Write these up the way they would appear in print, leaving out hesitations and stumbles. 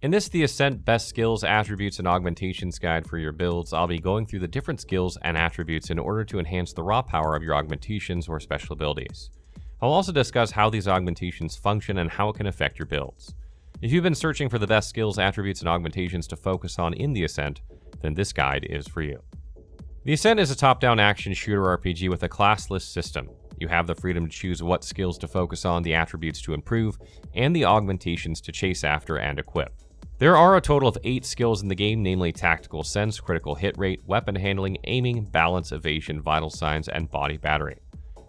In this The Ascent Best Skills, Attributes, and Augmentations guide for your builds, I'll be going through the different skills and attributes in order to enhance the raw power of your augmentations or special abilities. I'll also discuss how these augmentations function and how it can affect your builds. If you've been searching for the best skills, attributes, and augmentations to focus on in The Ascent, then this guide is for you. The Ascent is a top-down action shooter RPG with a classless system. You have the freedom to choose what skills to focus on, the attributes to improve, and the augmentations to chase after and equip. There are a total of 8 skills in the game, namely Tactical Sense, Critical Hit Rate, Weapon Handling, Aiming, Balance, Evasion, Vital Signs, and Body Battery.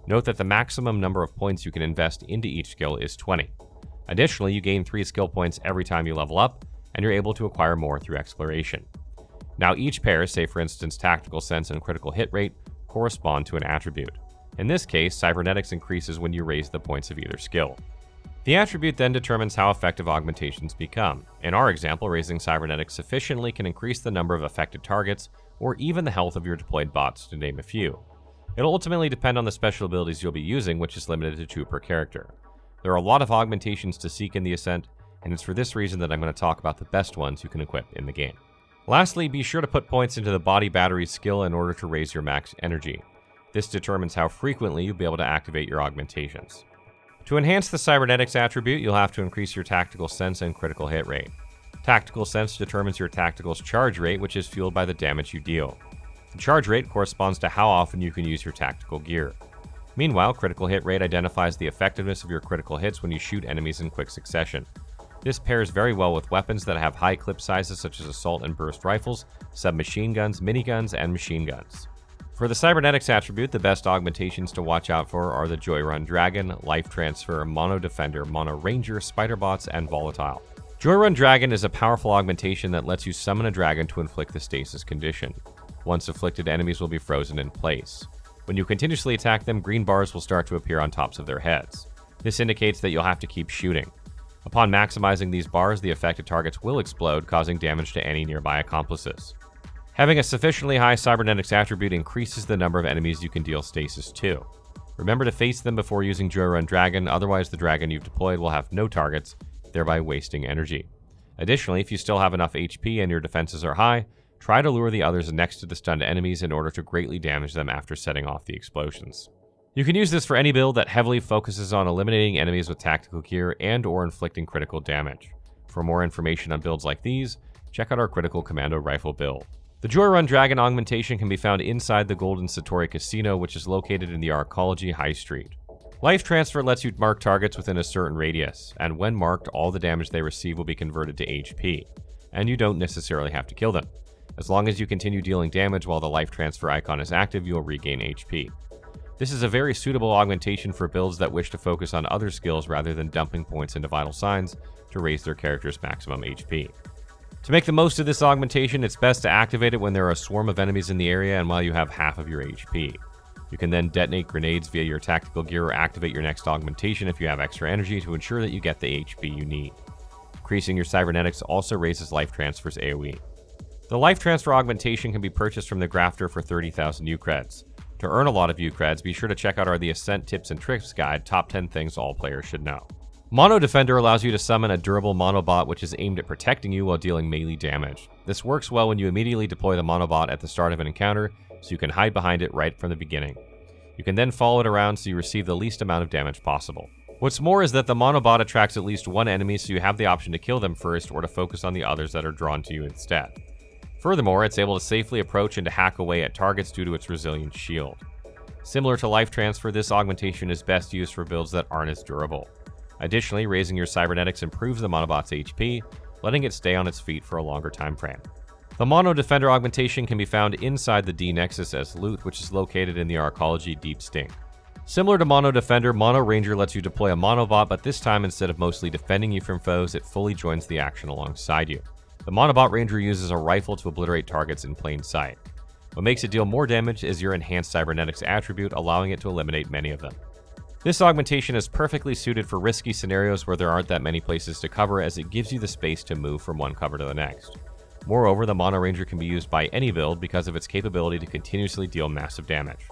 Note that the maximum number of points you can invest into each skill is 20. Additionally, you gain 3 skill points every time you level up, and you're able to acquire more through exploration. Now each pair, say for instance Tactical Sense and Critical Hit Rate, correspond to an attribute. In this case, Cybernetics increases when you raise the points of either skill. The attribute then determines how effective augmentations become. In our example, raising Cybernetics sufficiently can increase the number of affected targets, or even the health of your deployed bots, to name a few. It'll ultimately depend on the special abilities you'll be using, which is limited to 2 per character. There are a lot of augmentations to seek in the Ascent, and it's for this reason that I'm going to talk about the best ones you can equip in the game. Lastly, be sure to put points into the Body Battery skill in order to raise your max energy. This determines how frequently you'll be able to activate your augmentations. To enhance the Cybernetics attribute, you'll have to increase your Tactical Sense and Critical Hit Rate. Tactical Sense determines your Tactical's charge rate, which is fueled by the damage you deal. The charge rate corresponds to how often you can use your tactical gear. Meanwhile, Critical Hit Rate identifies the effectiveness of your critical hits when you shoot enemies in quick succession. This pairs very well with weapons that have high clip sizes such as assault and burst rifles, submachine guns, miniguns, and machine guns. For the Cybernetics attribute, the best augmentations to watch out for are the Joyrun Dragon, Life Transfer, Mono Defender, Mono Ranger, Spiderbots, and Volatile. Joyrun Dragon is a powerful augmentation that lets you summon a dragon to inflict the stasis condition. Once afflicted, enemies will be frozen in place. When you continuously attack them, green bars will start to appear on tops of their heads. This indicates that you'll have to keep shooting. Upon maximizing these bars, the affected targets will explode, causing damage to any nearby accomplices. Having a sufficiently high Cybernetics attribute increases the number of enemies you can deal stasis to. Remember to face them before using Joyrun Dragon, otherwise the dragon you've deployed will have no targets, thereby wasting energy. Additionally, if you still have enough HP and your defenses are high, try to lure the others next to the stunned enemies in order to greatly damage them after setting off the explosions. You can use this for any build that heavily focuses on eliminating enemies with tactical gear and/or inflicting critical damage. For more information on builds like these, check out our Critical Commando Rifle build. The Joyrun Dragon augmentation can be found inside the Golden Satori Casino, which is located in the Arcology High Street. Life Transfer lets you mark targets within a certain radius, and when marked, all the damage they receive will be converted to HP, and you don't necessarily have to kill them. As long as you continue dealing damage while the Life Transfer icon is active, you'll regain HP. This is a very suitable augmentation for builds that wish to focus on other skills rather than dumping points into vital signs to raise their character's maximum HP. To make the most of this augmentation, it's best to activate it when there are a swarm of enemies in the area and while you have half of your HP. You can then detonate grenades via your tactical gear or activate your next augmentation if you have extra energy to ensure that you get the HP you need. Increasing your Cybernetics also raises Life Transfer's AoE. The Life Transfer augmentation can be purchased from the Grafter for 30,000 U-Creds. To earn a lot of U-Creds, be sure to check out our The Ascent Tips and Tricks guide, Top 10 Things All Players Should Know. Mono Defender allows you to summon a durable monobot which is aimed at protecting you while dealing melee damage. This works well when you immediately deploy the monobot at the start of an encounter, so you can hide behind it right from the beginning. You can then follow it around so you receive the least amount of damage possible. What's more is that the monobot attracts at least one enemy, so you have the option to kill them first or to focus on the others that are drawn to you instead. Furthermore, it's able to safely approach and to hack away at targets due to its resilient shield. Similar to Life Transfer, this augmentation is best used for builds that aren't as durable. Additionally, raising your Cybernetics improves the monobot's HP, letting it stay on its feet for a longer time frame. The Mono Defender augmentation can be found inside the D-Nexus as loot, which is located in the Arcology Deep Stink. Similar to Mono Defender, Mono Ranger lets you deploy a monobot, but this time instead of mostly defending you from foes, it fully joins the action alongside you. The Monobot Ranger uses a rifle to obliterate targets in plain sight. What makes it deal more damage is your enhanced Cybernetics attribute, allowing it to eliminate many of them. This augmentation is perfectly suited for risky scenarios where there aren't that many places to cover, as it gives you the space to move from one cover to the next. Moreover, the Mono Ranger can be used by any build because of its capability to continuously deal massive damage.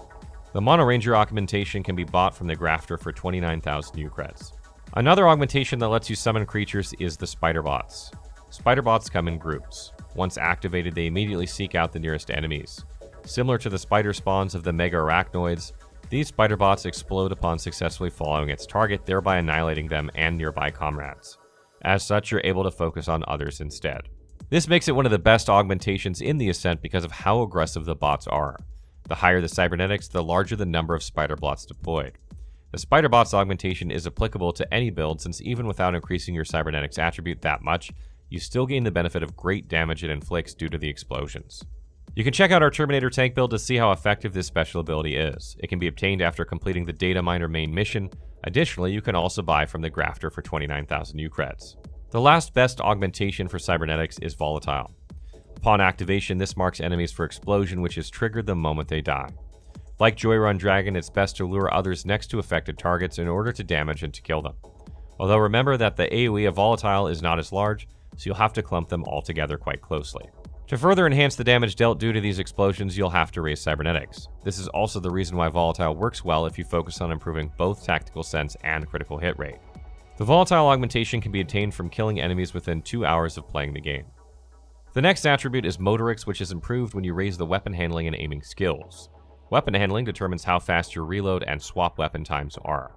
The Mono Ranger augmentation can be bought from the Grafter for 29,000 U-Creds. Another augmentation that lets you summon creatures is the Spiderbots. Spiderbots come in groups. Once activated, they immediately seek out the nearest enemies. Similar to the spider spawns of the mega arachnoids, these Spiderbots explode upon successfully following its target, thereby annihilating them and nearby comrades. As such, you're able to focus on others instead. This makes it one of the best augmentations in the Ascent because of how aggressive the bots are. The higher the Cybernetics, the larger the number of Spiderbots deployed. The Spiderbots augmentation is applicable to any build since even without increasing your Cybernetics attribute that much, you still gain the benefit of great damage it inflicts due to the explosions. You can check out our Terminator tank build to see how effective this special ability is. It can be obtained after completing the Data Miner main mission. Additionally, you can also buy from the Grafter for 29,000 U-Creds. The last best augmentation for Cybernetics is Volatile. Upon activation, this marks enemies for explosion, which is triggered the moment they die. Like Joyrun Dragon, it's best to lure others next to affected targets in order to damage and to kill them. Although remember that the AoE of Volatile is not as large, so you'll have to clump them all together quite closely. To further enhance the damage dealt due to these explosions, you'll have to raise Cybernetics. This is also the reason why Volatile works well if you focus on improving both tactical sense and critical hit rate. The Volatile augmentation can be obtained from killing enemies within 2 hours of playing the game. The next attribute is Motorics, which is improved when you raise the weapon handling and aiming skills. Weapon handling determines how fast your reload and swap weapon times are.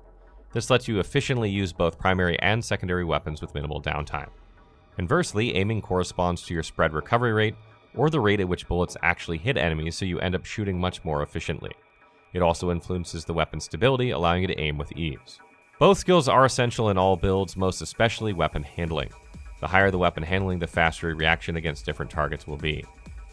This lets you efficiently use both primary and secondary weapons with minimal downtime. Conversely, aiming corresponds to your spread recovery rate, or the rate at which bullets actually hit enemies, so you end up shooting much more efficiently. It also influences the weapon's stability, allowing you to aim with ease. Both skills are essential in all builds, most especially weapon handling. The higher the weapon handling, the faster your reaction against different targets will be.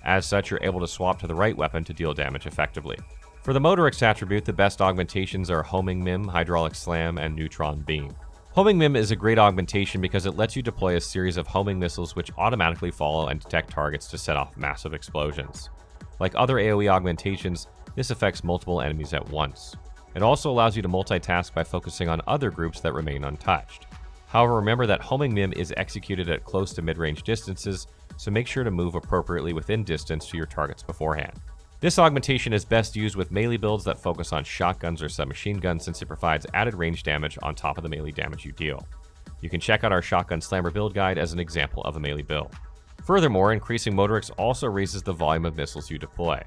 As such, you're able to swap to the right weapon to deal damage effectively. For the Motorics attribute, the best augmentations are Homing Mim, Hydraulic Slam, and Neutron Beam. Homing Mim is a great augmentation because it lets you deploy a series of homing missiles which automatically follow and detect targets to set off massive explosions. Like other AoE augmentations, this affects multiple enemies at once. It also allows you to multitask by focusing on other groups that remain untouched. However, remember that Homing Mim is executed at close to mid-range distances, so make sure to move appropriately within distance to your targets beforehand. This augmentation is best used with melee builds that focus on shotguns or submachine guns since it provides added range damage on top of the melee damage you deal. You can check out our Shotgun Slammer build guide as an example of a melee build. Furthermore, increasing Motorics also raises the volume of missiles you deploy.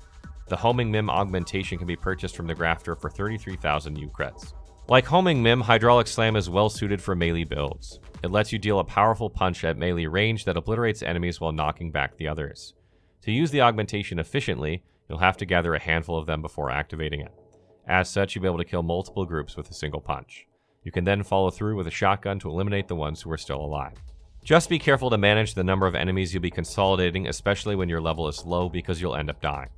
The Homing Mim augmentation can be purchased from the Grafter for 33,000 U-Creds. Like Homing Mim, Hydraulic Slam is well suited for melee builds. It lets you deal a powerful punch at melee range that obliterates enemies while knocking back the others. To use the augmentation efficiently, you'll have to gather a handful of them before activating it. As such, you'll be able to kill multiple groups with a single punch. You can then follow through with a shotgun to eliminate the ones who are still alive. Just be careful to manage the number of enemies you'll be consolidating, especially when your level is low, because you'll end up dying.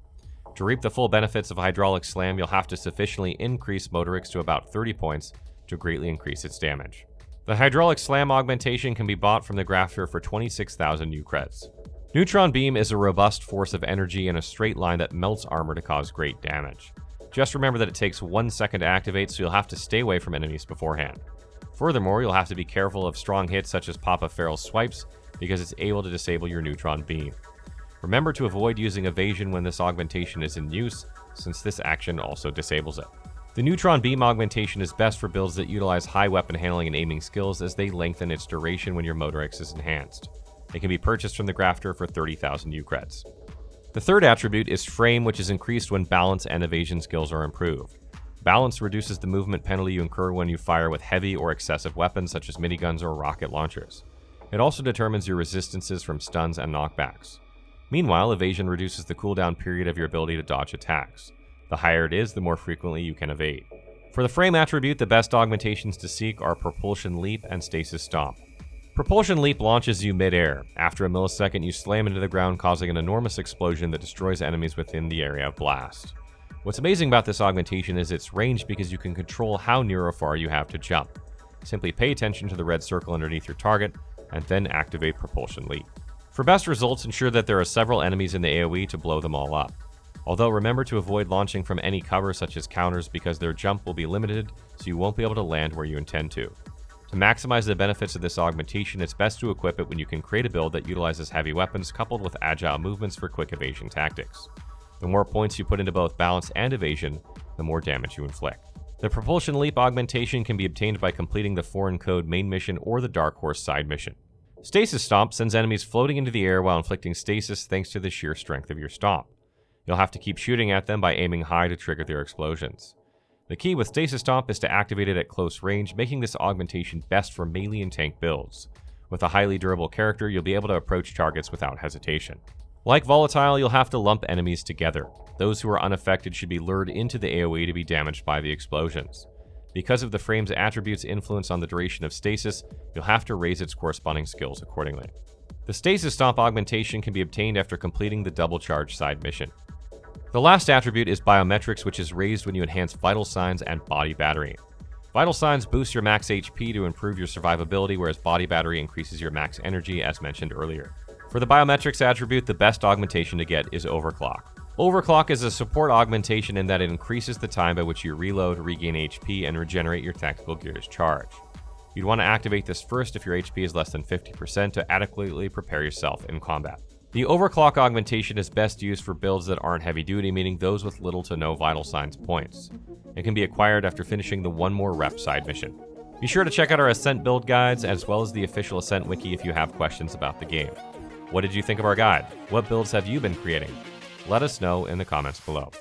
To reap the full benefits of Hydraulic Slam, you'll have to sufficiently increase Motorics to about 30 points to greatly increase its damage. The Hydraulic Slam augmentation can be bought from the Grafter for 26,000 U-Creds. Neutron Beam is a robust force of energy in a straight line that melts armor to cause great damage. Just remember that it takes 1 second to activate, so you'll have to stay away from enemies beforehand. Furthermore, you'll have to be careful of strong hits such as Papa Farrell's swipes, because it's able to disable your Neutron Beam. Remember to avoid using evasion when this augmentation is in use, since this action also disables it. The Neutron Beam augmentation is best for builds that utilize high weapon handling and aiming skills, as they lengthen its duration when your Motorics is enhanced. It can be purchased from the Grafter for 30,000 U-Creds. The third attribute is Frame, which is increased when balance and evasion skills are improved. Balance reduces the movement penalty you incur when you fire with heavy or excessive weapons such as miniguns or rocket launchers. It also determines your resistances from stuns and knockbacks. Meanwhile, evasion reduces the cooldown period of your ability to dodge attacks. The higher it is, the more frequently you can evade. For the Frame attribute, the best augmentations to seek are Propulsion Leap and Stasis Stomp. Propulsion Leap launches you mid-air. After a millisecond, you slam into the ground, causing an enormous explosion that destroys enemies within the area of blast. What's amazing about this augmentation is its range, because you can control how near or far you have to jump. Simply pay attention to the red circle underneath your target, and then activate Propulsion Leap. For best results, ensure that there are several enemies in the AoE to blow them all up. Although remember to avoid launching from any cover such as counters, because their jump will be limited, so you won't be able to land where you intend to. To maximize the benefits of this augmentation, it's best to equip it when you can create a build that utilizes heavy weapons coupled with agile movements for quick evasion tactics. The more points you put into both balance and evasion, the more damage you inflict. The Propulsion Leap augmentation can be obtained by completing the Foreign Code main mission or the Dark Horse side mission. Stasis Stomp sends enemies floating into the air while inflicting stasis thanks to the sheer strength of your stomp. You'll have to keep shooting at them by aiming high to trigger their explosions. The key with Stasis Stomp is to activate it at close range, making this augmentation best for melee and tank builds. With a highly durable character, you'll be able to approach targets without hesitation. Like Volatile, you'll have to lump enemies together. Those who are unaffected should be lured into the AoE to be damaged by the explosions. Because of the frame's attributes' influence on the duration of stasis, you'll have to raise its corresponding skills accordingly. The Stasis Stomp augmentation can be obtained after completing the double charge side mission. The last attribute is Biometrics, which is raised when you enhance Vital Signs and Body Battery. Vital Signs boost your max HP to improve your survivability, whereas Body Battery increases your max energy, as mentioned earlier. For the Biometrics attribute, the best augmentation to get is Overclock. Overclock is a support augmentation in that it increases the time by which you reload, regain HP, and regenerate your tactical gear's charge. You'd want to activate this first if your HP is less than 50% to adequately prepare yourself in combat. The Overclock augmentation is best used for builds that aren't heavy duty, meaning those with little to no Vital Signs points. It can be acquired after finishing the one more rep side mission. Be sure to check out our Ascent build guides as well as the official Ascent wiki if you have questions about the game. What did you think of our guide? What builds have you been creating? Let us know in the comments below.